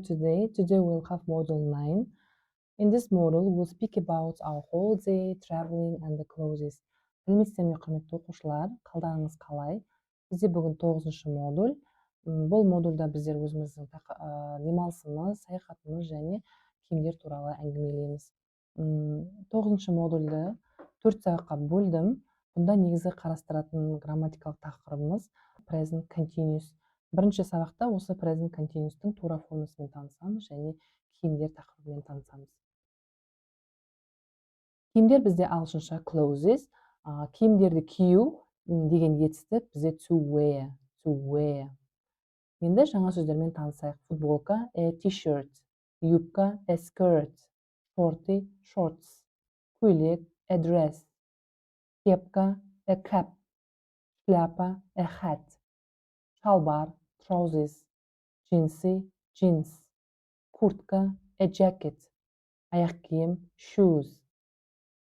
today. Today we'll have model 9. In this model, we'll speak about our holiday, traveling and the clothes. Білмесіздер ме, құрметті оқушылар, қалдарыңыз қалай? Бізде бүгін 9-шы модуль. Бұл модульда біздер өзіміздің демалысымыз, саяхатымыз және киімдер туралы әңгімелейміз. 9-шы модульді 4 сабаққа бөлдім. Бұнда негізі қарастыратын грамматикалық тақырыбымыз present continuous. Бірінші сабақта осы present continuous'тың тура формасымен танысамыз және киімдер тақырыбымен танысамыз. Киімдер бізде ағылшынша clothes, киімдерді кию деген етістік бізде to wear. Енді жаңа сөздермен танысайық. Футболка a t-shirt, юбка a skirt, shorty shorts, көйлек a dress, кепка a cap, шляпа a hat, шалбар trousers, джинсы jeans, куртка a jacket, аяқ киім shoes.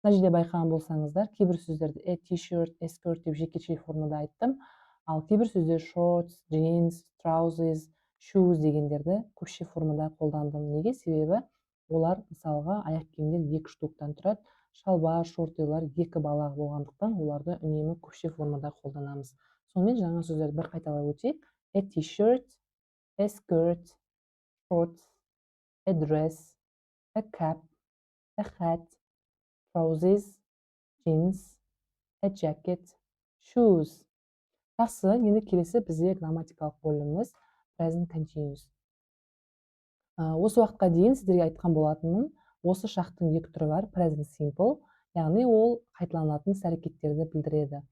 Мына жерде байқаған болсаңыздар, кейбір сөздерді a t-shirt, a skirt деп жекеше формада айттым, ал кейбір сөздер shorts, jeans, trousers, shoes дегендерді көпше формада қолдандым. Неге? Себебі олар мысалға аяқ киімдер 2 штуктан тұрады, шалбар, шортилар 2 балақ болғандықтан оларды үнемі көпше формада қолданамыз. Сонымен жаңа сөздерді бір қайталап өтейік. A t-shirt, a skirt, shorts, a dress, a cap, a hat, trousers, jeans, a jacket, shoes. Жақсы, енді келесі бізде грамматикалық бөліміміз present continuous. Осы уақытқа дейін сіздерге айтқан болатынмын, осы шақтың 2 түрі бар, present simple, яғни ол қайталанатын іс-әрекеттерді білдіреді.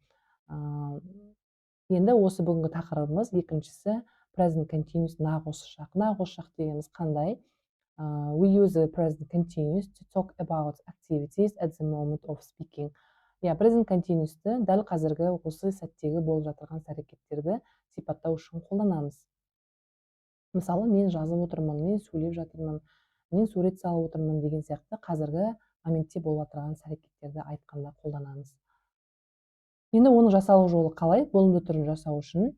Енді осы бүгінгі тақырыбымыз екіншісі present continuous нақ осы шақ. Нақ осы шақ дегеніміз қандай? We use the present continuous to talk about activities at the moment of speaking. Present continuous'ты дәл қазіргі осы сәттегі болып жатырған әрекеттерді сипаттау үшін қолданамыз. Мысалы, мен жазып отырмын, мен сөйлеп жатырмын, мен сурет салып отырмын деген сияқты қазіргі моментте болып жатырған әрекеттерді айтқанда қолданамыз. Енді оның жасалу жолы қалай? Болымды түрін жасау үшін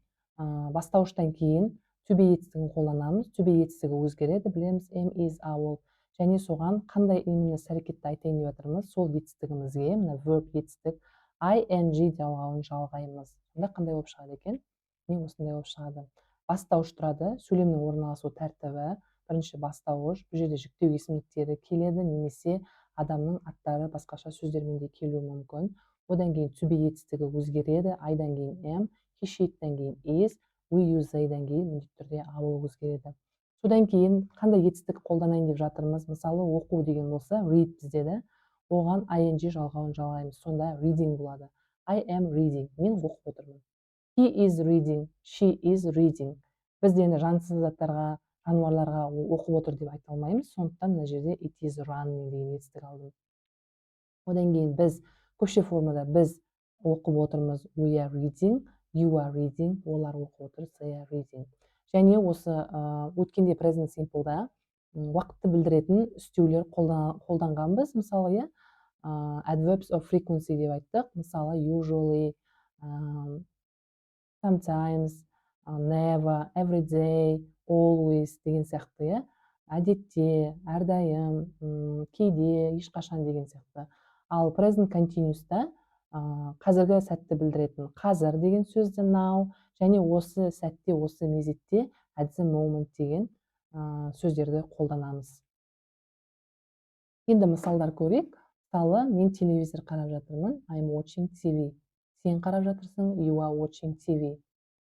бастауыштан кейін to be етістігін қолданамыз. To be етістігі өзгереді, білеміз, am, is, are болып. Және соған қандай именно әрекетті айтайын деп жатырмыз, сол етістігімізге, мына verb етістік ing жалғауын жалғаймыз. Сонда қандай болып шығады екен? Не осындай болып шығады. Бастауыш тұрады, сөйлемнің орналасу тәртібі, бірінші бастауыш, бұл жерде жүктеу есімдіктері келеді, немесе адамның аттары басқаша сөздермен де келуі мүмкін. Одан кейін to be етістігі өзгереді, айдан кейін am, he, she'ден кейін is, we use they'дан кейін міндетті түрде are өзгереді. Содан кейін қандай етістік қолданайын деп жатырмыз? Мысалы, оқу деген болса, read бізде, оған ing жалғауын жалғаймыз. Сонда reading болады. I am reading. Мен оқып отырмын. He is reading. She is reading. Біз енді жансыз заттарға, жануарларға оқып отыр деп айта алмаймыз. Сондықтан мына жерде it is running деген етістік алдым. Одан кейін біз көпше формада біз оқып отырмыз. We are reading. You are reading. Олар оқып отыр. They are reading. Және осы өткенде present simple'да уақытты білдіретін үстеулер қолданғанбыз. Мысалы, adverbs of frequency деп айттық. Мысалы, usually, sometimes, never, every day, always деген сияқты. Әдетте, әрдайым, кейде, ешқашан деген сияқты. Ал present continuous'та қазіргі сәтті білдіретін қазір деген сөзді now, және осы сәтте, осы мезетте at the moment деген сөздерді қолданамыз. Енді мысалдар көрейік. Мысалы, мен телевизор қарап жатырмын. I'm watching TV. Сен қарап жатырсың. You are watching TV.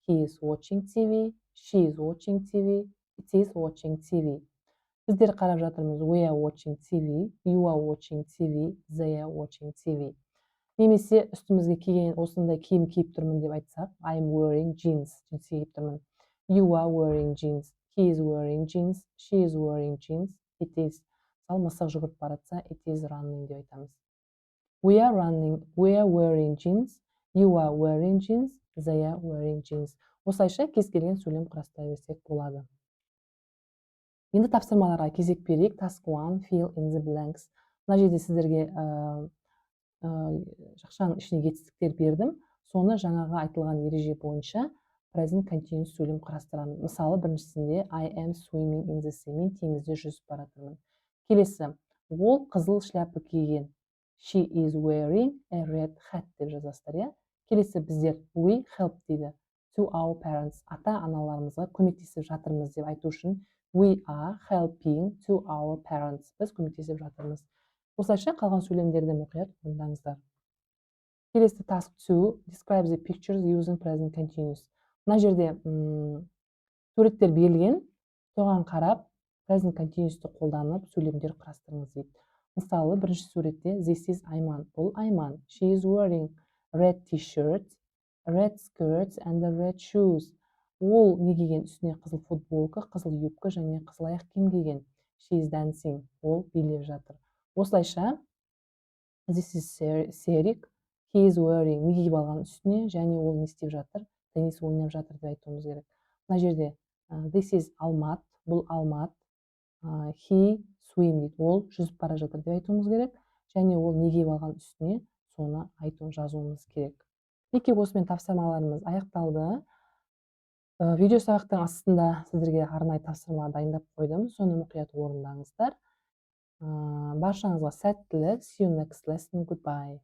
He is watching TV. She is watching TV. It is watching TV. Біздер қарап жатырмыз. We are watching TV. You are watching TV. They are watching TV. Немесе үстімізге киген осындай киім киіп тұрмын деп айтсақ, I'm wearing jeans. Джинсы киіп тұрмын. You are wearing jeans. He is wearing jeans. She is wearing jeans. It is. Мысалы, мысық жүгіріп баратса, it is running деп айтамыз. We are running. We are wearing jeans. You are wearing jeans. They are wearing jeans. Осылайша кез келген сөйлем құрастыра берсек болады. Енді тапсырмаларға кезек берейік. Task 1, fill in the blanks. Мына жерде сіздерге жақшаның ішіне жетістіктер бердім. Соны жаңағы айтылған ереже бойынша present continuous сөйлем қарастырамыз. Мысалы, біріншісінде I am swimming in the sea. Мен теңізде жүзіп бара жатырмын. Келесі, ол қызыл шляпа киген. She is wearing a red hat деп жазасыздар, иә? Келесі, біздер we help дейді. To our parents. Ата-аналарымызға көмектесіп жатырмыз деп айту үшін we are helping to our parents. Біз көмектесіп жатырмыз. Осылайша қалған сөйлемдерді мұқият орындаңыздар. Келесі task 2. Describe the pictures using present continuous. Мына жерде суреттер берілген, соған қарап present continuous'ты қолданып сөйлемдер құрастырыңыз дейді. Мысалы, бірінші суретте this is Айман. Бұл Айман. She is wearing red t-shirt, red skirts and red shoes. Ол не киген? Үстіне қызыл футболка, қызыл юбка және қызыл аяқ киім киген. She is dancing. Ол билеп жатыр. Осылайша this is Серик. He is wearing. Не киіп алған үстіне және ол не істеп жатыр? Теннис ойнап жатыр деп айтуымыз керек. Мына жерде this is Алмат. Бұл Алмат. He swim дейді. Ол жүзіп бара жатыр деп айтуымыз керек. Және ол не киіп алған үстіне соны жазуымыз керек. Мінекей осымен тапсырмаларымыз аяқталды. Видео сабақтың астында сіздерге арнайы тапсырма дайындап қойдым. Соны мұқият орындаңыздар. Баршаңызға сәттілік. See you next lesson. Goodbye.